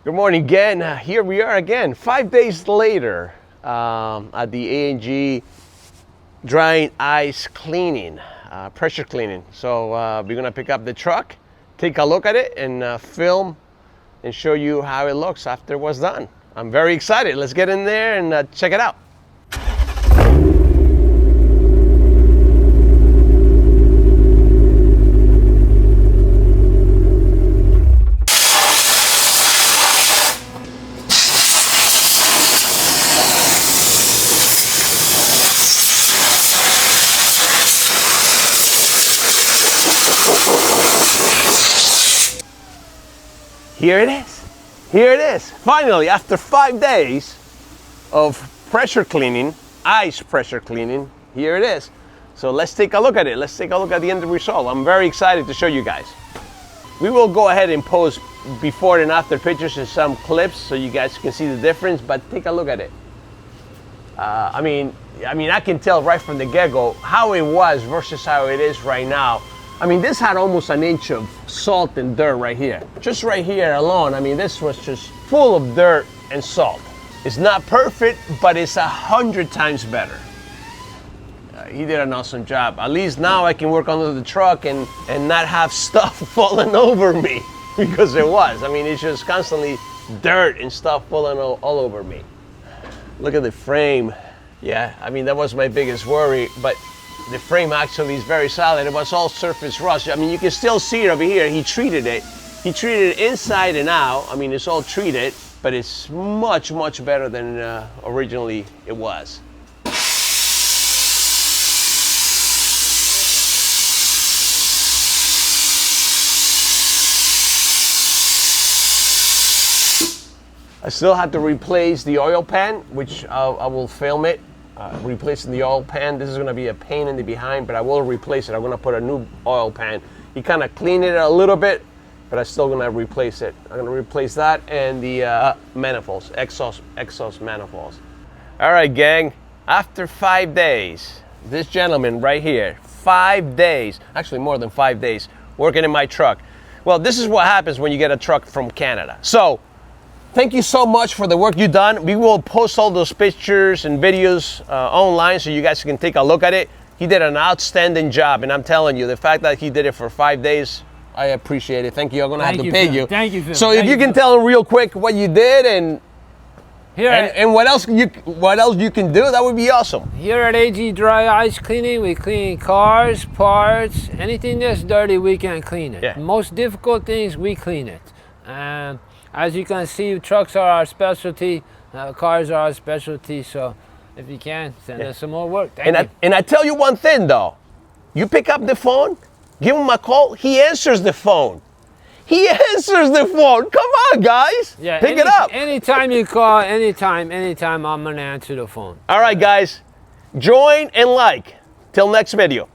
Good morning again. Here we are again, 5 days later at the A&G drying ice cleaning, pressure cleaning. So we're gonna pick up the truck, take a look at it, and film and show you how it looks after it was done. I'm very excited. Let's get in there and check it out. Here it is. Here it is. Finally, after 5 days of pressure cleaning, ice pressure cleaning, here it is. So let's take a look at it. Let's take a look at the end result. I'm very excited to show you guys. We will go ahead and post before and after pictures and some clips so you guys can see the difference, but take a look at it. I mean, I can tell right from the get-go how it was versus how it is right now. I mean, this had almost an inch of salt and dirt right here. Just right here alone, I mean, this was just full of dirt and salt. It's not perfect, but it's 100 times better. He did an awesome job. At least now I can work under the truck and not have stuff falling over me, because it was. I mean, it's just constantly dirt and stuff falling all over me. Look at the frame. Yeah, I mean, that was my biggest worry, but the frame actually is very solid. It was all surface rust. I mean, you can still see it over here. He treated it. He treated it inside and out. I mean, it's all treated, but it's much, much better than originally it was. I still have to replace the oil pan, which I will film it. Replacing the oil pan. This is going to be a pain in the behind, but I will replace it. I'm going to put a new oil pan. He kind of cleaned it a little bit, but I'm still going to replace it. I'm going to replace that and the manifolds, exhaust manifolds. All right, gang. After 5 days, this gentleman right here, 5 days, actually more than 5 days, working in my truck. Well, this is what happens when you get a truck from Canada. So, thank you so much for the work you've done. We will post all those pictures and videos online so you guys can take a look at it. He did an outstanding job, and I'm telling you, the fact that he did it for 5 days, I appreciate it. Thank you. I'm gonna have to pay you. Thank you, Phil. So if you can tell him real quick what you did and what else you can do, that would be awesome. Here at AG Dry Ice Cleaning, we clean cars, parts, anything that's dirty, we can clean it. Yeah. Most difficult things, we clean it. And as you can see, trucks are our specialty, cars are our specialty, so if you can, send us some more work. Thank you. And I tell you one thing though, you pick up the phone, give him a call, he answers the phone. He answers the phone. Come on, guys. Yeah, pick it up. Anytime you call, anytime, I'm gonna answer the phone. All right, guys, join and like. Till next video.